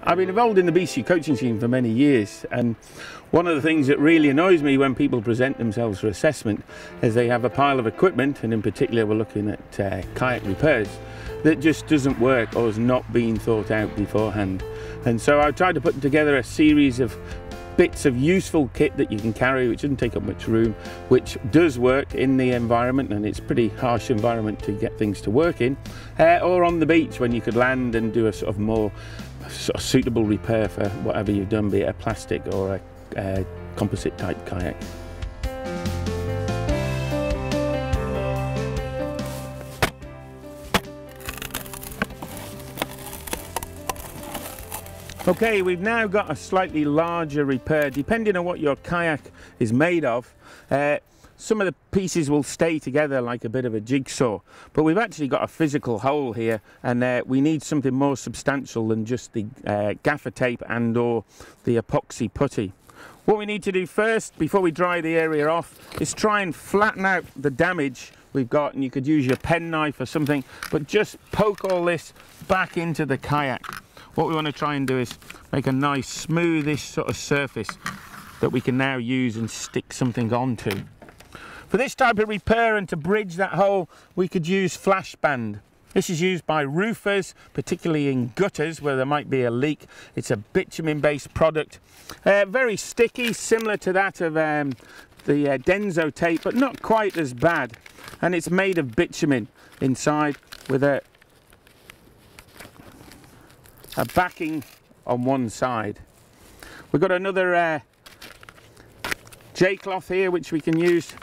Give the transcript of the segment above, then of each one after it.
I've been involved in the BC coaching scene for many years, and one of the things that really annoys me when people present themselves for assessment is they have a pile of equipment, and in particular we're looking at kayak repairs, that just doesn't work or has not been thought out beforehand. And so I've tried to put together a series of bits of useful kit that you can carry, which doesn't take up much room, which does work in the environment, and it's a pretty harsh environment to get things to work in, or on the beach when you could land and do a sort of more suitable repair for whatever you've done, be it a plastic or a composite type kayak. Okay, we've now got a slightly larger repair. Depending on what your kayak is made of, some of the pieces will stay together like a bit of a jigsaw, but we've actually got a physical hole here, and we need something more substantial than just the gaffer tape and or the epoxy putty. What we need to do first, before we dry the area off, is try and flatten out the damage we've got, and you could use your penknife or something, but just poke all this back into the kayak. What we want to try and do is make a nice smoothish sort of surface that we can now use and stick something onto. For this type of repair and to bridge that hole, we could use flash band. This is used by roofers, particularly in gutters where there might be a leak. It's a bitumen based product, very sticky, similar to that of the Denso tape, but not quite as bad. And it's made of bitumen inside with a backing on one side. We've got another J-cloth here which we can use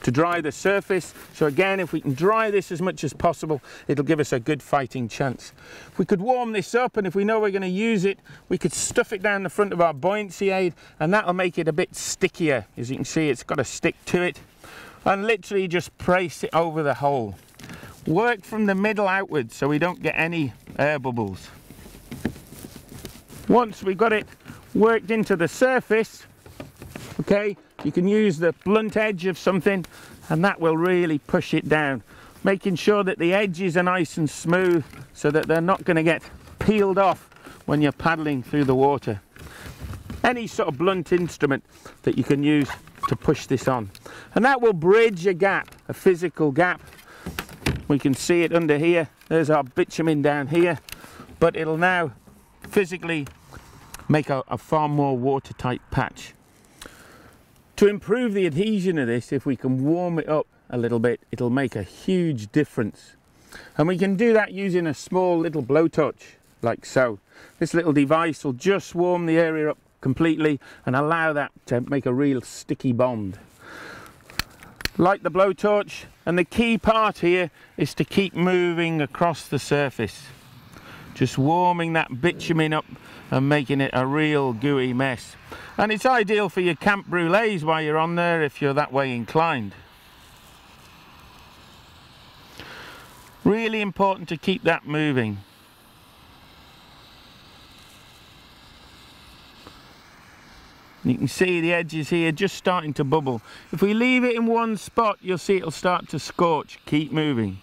to dry the surface. So again, if we can dry this as much as possible, it'll give us a good fighting chance. If we could warm this up, and if we know we're going to use it, we could stuff it down the front of our buoyancy aid, and that'll make it a bit stickier. As you can see, it's got a stick to it, and literally just place it over the hole. Work from the middle outwards so we don't get any air bubbles. Once we've got it worked into the surface, okay, you can use the blunt edge of something, and that will really push it down, making sure that the edges are nice and smooth so that they're not going to get peeled off when you're paddling through the water. Any sort of blunt instrument that you can use to push this on, and that will bridge a gap, a physical gap. We can see it under here. There's our bitumen down here, but it'll now physically make a far more watertight patch. To improve the adhesion of this, if we can warm it up a little bit, it'll make a huge difference. And we can do that using a small little blowtorch, like so. This little device will just warm the area up completely and allow that to make a real sticky bond. Light the blowtorch, and the key part here is to keep moving across the surface, just warming that bitumen up and making it a real gooey mess. And it's ideal for your camp brulees while you're on there if you're that way inclined. Really important to keep that moving. You can see the edges here just starting to bubble. If we leave it in one spot, you'll see it'll start to scorch. Keep moving.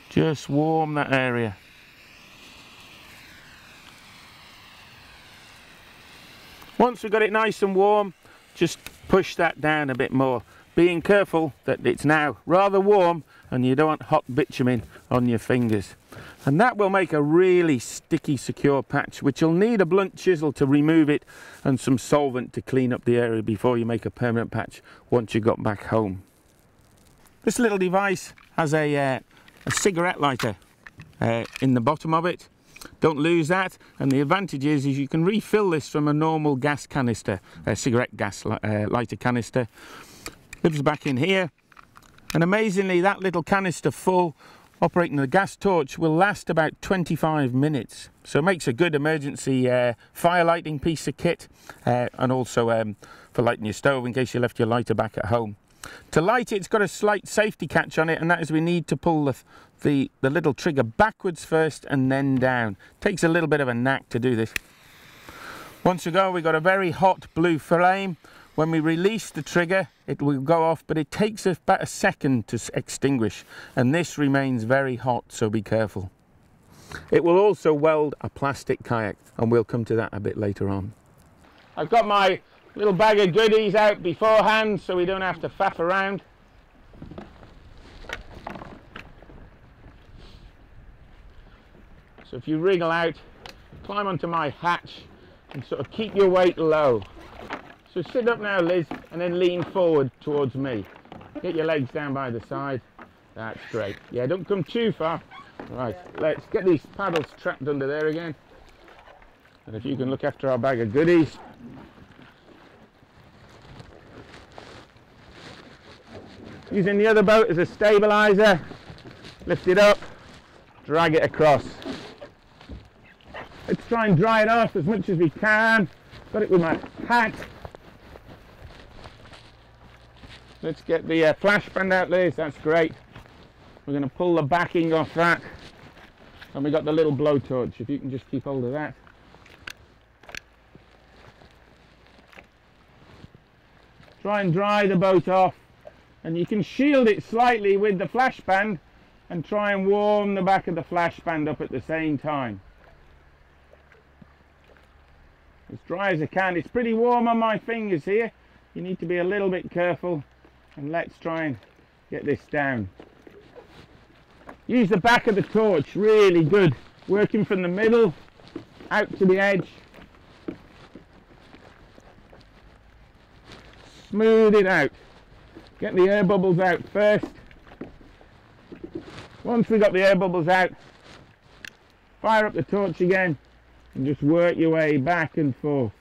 Just warm that area. Once we've got it nice and warm, just push that down a bit more, being careful that it's now rather warm and you don't want hot bitumen on your fingers. And that will make a really sticky, secure patch, which you'll need a blunt chisel to remove it and some solvent to clean up the area before you make a permanent patch once you got back home. This little device has a cigarette lighter in the bottom of it. Don't lose that, and the advantage is you can refill this from a normal gas canister, a cigarette gas lighter canister. Lives back in here, and amazingly that little canister full operating the gas torch will last about 25 minutes. So it makes a good emergency fire lighting piece of kit, and also for lighting your stove in case you left your lighter back at home. To light it, it's got a slight safety catch on it, and that is we need to pull the little trigger backwards first and then down. Takes a little bit of a knack to do this. Once we go, we've got a very hot blue flame. When we release the trigger, it will go off, but it takes about a second to extinguish, and this remains very hot, so be careful. It will also weld a plastic kayak, and we'll come to that a bit later on. I've got my little bag of goodies out beforehand so we don't have to faff around. So if you wriggle out, climb onto my hatch and sort of keep your weight low. So sit up now, Liz, and then lean forward towards me. Get your legs down by the side. That's great. Yeah, don't come too far. Right, let's get these paddles trapped under there again. And if you can look after our bag of goodies. Using the other boat as a stabilizer, lift it up, drag it across. Let's try and dry it off as much as we can. Got it with my hat. Let's get the flash band out, Liz. That's great. We're going to pull the backing off that. And we got the little blowtorch. If you can just keep hold of that. Try and dry the boat off. And you can shield it slightly with the flash band and try and warm the back of the flash band up at the same time. As dry as I can. It's pretty warm on my fingers here. You need to be a little bit careful. And let's try and get this down. Use the back of the torch, really good. Working from the middle out to the edge. Smooth it out. Get the air bubbles out first. Once we got the air bubbles out, fire up the torch again and just work your way back and forth.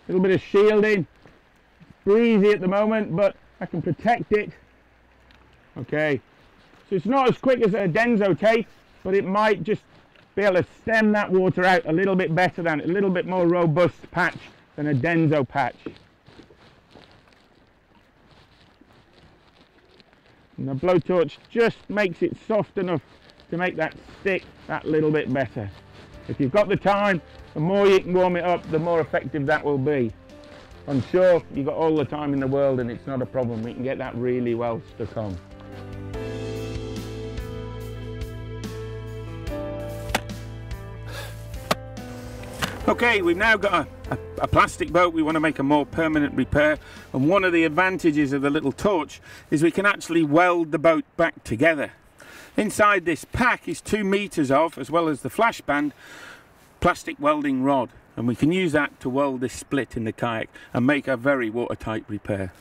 A little bit of shielding. It's breezy at the moment, but I can protect it. Okay, so it's not as quick as a Denso tape, but it might just be able to stem that water out a little bit better than a little bit more robust patch than a Denso patch. And the blowtorch just makes it soft enough to make that stick that little bit better. If you've got the time, the more you can warm it up, the more effective that will be. On shore, you've got all the time in the world and it's not a problem. We can get that really well stuck on. Okay, we've now got a plastic boat. We want to make a more permanent repair, and one of the advantages of the little torch is we can actually weld the boat back together. Inside this pack is 2 meters of, as well as the flash band, plastic welding rod, and we can use that to weld this split in the kayak and make a very watertight repair.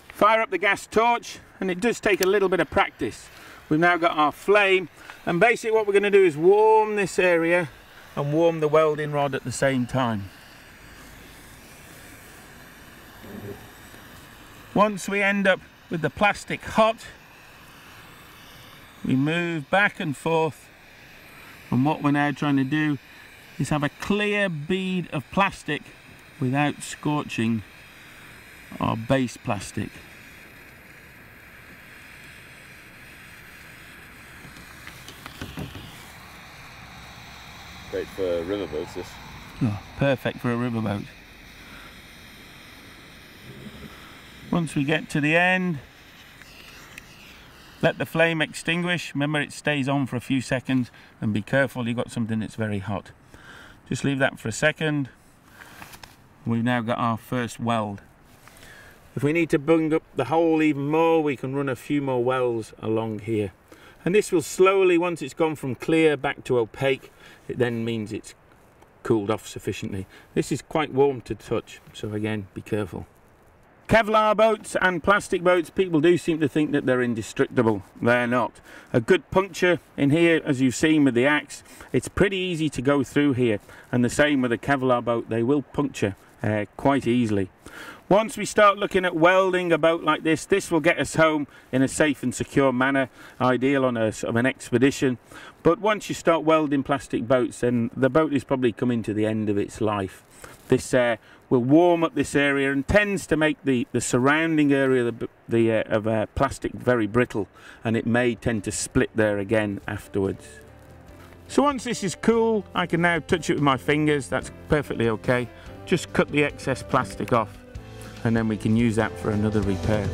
Fire up the gas torch, and it does take a little bit of practice. We've now got our flame, and basically what we're going to do is warm this area and warm the welding rod at the same time. Once we end up with the plastic hot, we move back and forth, and what we're now trying to do is have a clear bead of plastic without scorching our base plastic. Great for riverboats, this. Oh, perfect for a riverboat. Once we get to the end, let the flame extinguish. Remember, it stays on for a few seconds, and be careful, you've got something that's very hot. Just leave that for a second. We've now got our first weld. If we need to bung up the hole even more, we can run a few more welds along here. And this will slowly, once it's gone from clear back to opaque, it then means it's cooled off sufficiently. This is quite warm to touch, so again, be careful. Kevlar boats and plastic boats, people do seem to think that they're indestructible. They're not. A good puncture in here, as you've seen with the axe, it's pretty easy to go through here, and the same with a Kevlar boat, they will puncture quite easily. Once we start looking at welding a boat like this, this will get us home in a safe and secure manner, ideal on a sort of an expedition. But once you start welding plastic boats, then the boat is probably coming to the end of its life. This will warm up this area and tends to make the surrounding area of plastic very brittle, and it may tend to split there again afterwards. So once this is cool, I can now touch it with my fingers. That's perfectly okay. Just cut the excess plastic off, and then we can use that for another repair.